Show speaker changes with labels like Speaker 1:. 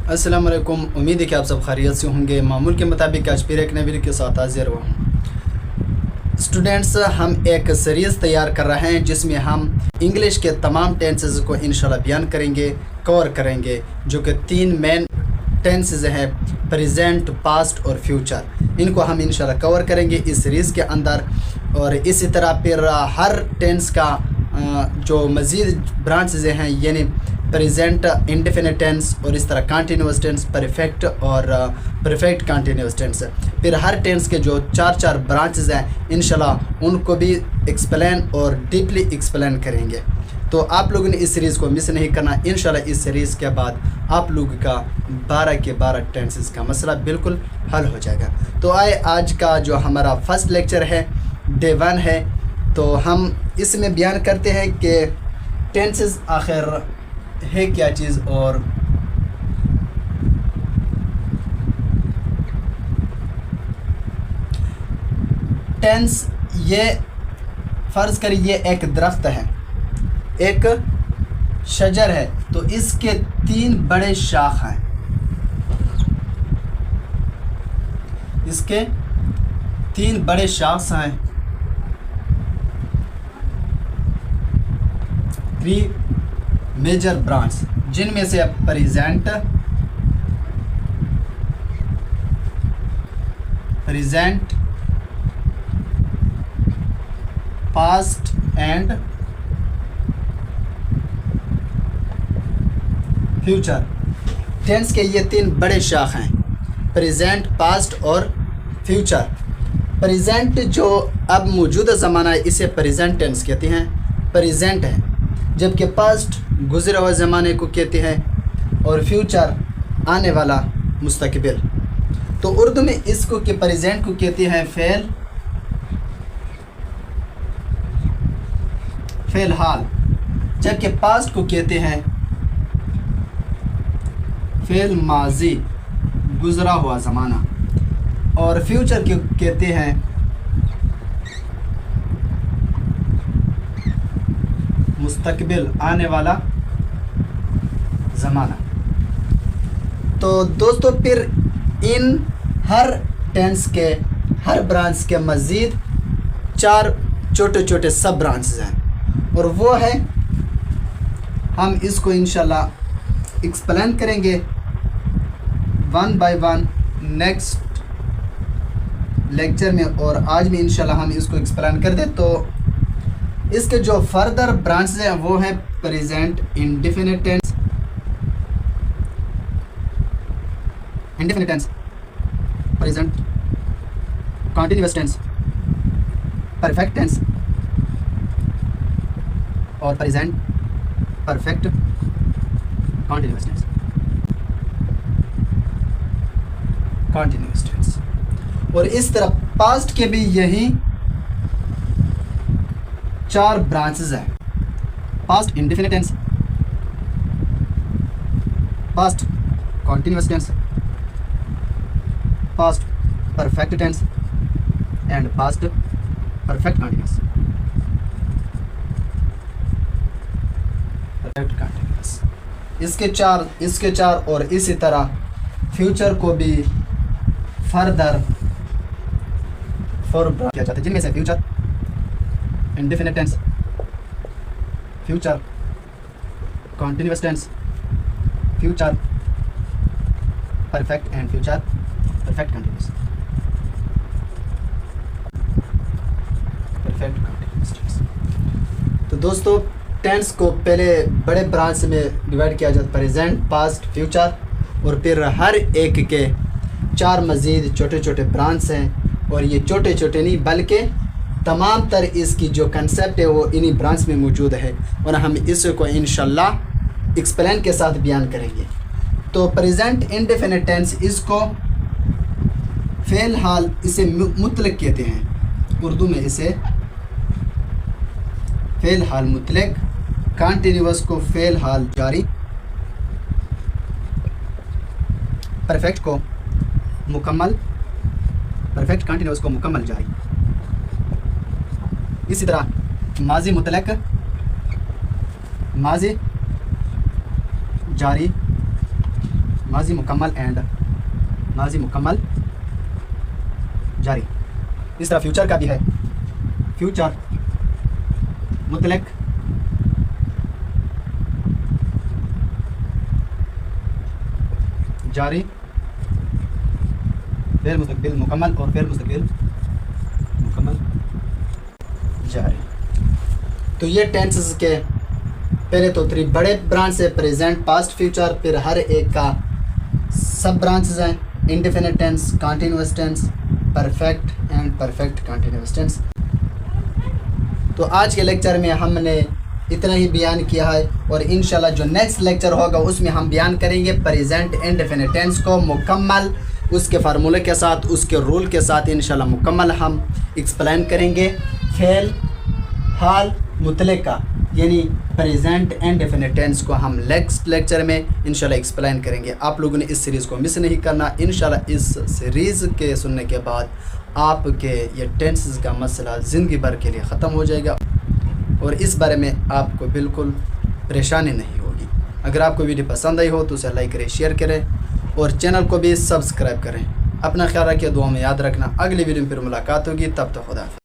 Speaker 1: अस्सलाम वालेकुम। उम्मीद है कि आप सब खैरियत से होंगे। मामूल के मुताबिक आज फिर एक नई वीडियो के साथ हाजिर हुआ हूँ। स्टूडेंट्स, हम एक सीरीज़ तैयार कर रहे हैं जिसमें हम इंग्लिश के तमाम टेंसेस को इंशाल्लाह बयान करेंगे, कवर करेंगे, जो कि 3 मेन टेंसेस हैं, प्रेजेंट, पास्ट और फ्यूचर। इनको हम इंशाल्लाह कवर करेंगे इस सीरीज़ के अंदर। और इसी तरह फिर हर टेंस का जो मज़ीद ब्रांचेज हैं, यानी प्रेजेंट, इंडेफिनिट टेंस और इस तरह कंटिन्यूअस टेंस, परफेक्ट और परफेक्ट कंटिन्यूअस टेंस। फिर हर टेंस के जो 4 ब्रांचेज हैं इंशाल्लाह उनको भी एक्सप्लेन और डीपली एक्सप्लेन करेंगे। तो आप लोगों ने इस सीरीज़ को मिस नहीं करना। इंशाल्लाह इस सीरीज़ के बाद आप लोगों का 12 के 12 टेंसेस का मसला बिल्कुल हल हो जाएगा। तो आए, आज का जो हमारा फर्स्ट लेक्चर है, डे 1 है, तो हम इसमें बयान करते हैं कि टेंसेस आखिर है क्या चीज़। और टेंस, ये फ़र्ज़ करिए एक दरख्त है, एक शजर है, तो इसके 3 बड़े शाख हैं। इसके 3 बड़े शाख हैं, 3 मेजर ब्रांच, जिनमें से present, past and future. Tense के ये 3 बड़े शाख हैं, प्रेजेंट, पास्ट और फ्यूचर। प्रेजेंट जो अब मौजूदा ज़माना है, इसे प्रेजेंट टेंस कहते हैं, प्रेजेंट है। जबकि पास्ट गुज़रे हुए ज़माने को कहते हैं और फ्यूचर आने वाला मुस्तकबिल। तो उर्दू में इसको के प्रेजेंट को कहते हैं फ़ेल हाल, जबकि पास्ट को कहते हैं फ़ेल माजी, गुज़रा हुआ ज़माना, और फ्यूचर को कहते हैं मुस्तकबिल, आने वाला ज़माना। तो दोस्तों, फिर इन हर टेंस के, हर ब्रांच के मज़ीद 4 छोटे छोटे सब ब्रांचेस हैं, और वो है, हम इसको इंशाल्लाह एक्सप्लेन करेंगे 1 बाय 1 नेक्स्ट लेक्चर में। और आज भी इंशाल्लाह हम इसको एक्सप्लेन कर दें। तो इसके जो फर्दर ब्रांचेस हैं वो हैं present, indefinite tense, present continuous tense, perfect tense और प्रेजेंट परफेक्ट कंटिन्यूअस टेंस। और इस तरह पास्ट के भी यही 4 ब्रांचेस हैं, past indefinite tense, past continuous tense, past perfect tense and past perfect continuous. इसके चार और इसी तरह फ्यूचर को भी फर्दर 4 किया जाता है, जिनमें से future, indefinite tense, future continuous tense, future perfect and future perfect continuous tense. तो दोस्तों, टेंस को पहले बड़े ब्रांच में डिवाइड किया जाता है, प्रेजेंट, पास्ट, फ्यूचर, और फिर हर एक के 4 मज़ीद छोटे छोटे ब्रांच हैं। और ये छोटे छोटे नहीं बल्कि तमाम तर इसकी जो कंसेप्ट है वो इन्हीं ब्रांच में मौजूद है, और हम इसको इंशाल्लाह एक्सप्लेन के साथ बयान करेंगे। तो प्रेजेंट इंडेफिनिट टेंस, इसको फ़ेल हाल, इसे मुतलक कहते हैं, उर्दू में इसे फ़ेल हाल मुतलक, कंटिन्यूअस को फ़ेल हाल जारी, परफेक्ट को मुकम्मल, परफेक्ट कंटिन्यूअस को मुकम्मल जारी। इसी तरह माजी मुतलक, माजी जारी, माजी मुकम्मल एंड माजी मुकम्मल जारी। इस तरह फ्यूचर का भी है, फ्यूचर मुतलक जारी, फिर मुस्तकबिल मुकम्मल और फिर मुस्तकबिल मुकम्मल जारी। तो ये टेंसेस के पहले तो 3 बड़े ब्रांच है, प्रेजेंट, पास्ट, फ्यूचर, फिर हर एक का सब ब्रांचेस हैं, indefinite tense, continuous tense, perfect and perfect continuous tense. तो आज के लेक्चर में हमने इतना ही बयान किया है और इंशाल्लाह जो नेक्स्ट लेक्चर होगा उसमें हम बयान करेंगे प्रेजेंट इंडेफिनिट टेंस को मुकम्मल, उसके फार्मूले के साथ, उसके रूल के साथ इंशाल्लाह मुकम्मल हम एक्सप्लेन करेंगे। फेल, हाल, मुतलका यानी प्रेजेंट इंडेफिनिट टेंस को हम नेक्स्ट लेक्चर में इंशाल्लाह एक्सप्लेन करेंगे। आप लोगों ने इस सीरीज़ को मिस नहीं करना। इंशाल्लाह इस सीरीज़ के सुनने के बाद आपके ये टेंसेस का मसला ज़िंदगी भर के लिए ख़त्म हो जाएगा और इस बारे में आपको बिल्कुल परेशानी नहीं होगी। अगर आपको वीडियो पसंद आई हो तो उसे लाइक करें, शेयर करें और चैनल को भी सब्सक्राइब करें। अपना ख्याल रखिए, दुआ में याद रखना। अगली वीडियो में फिर मुलाकात होगी, तब तक खुदा हाफ़िज़।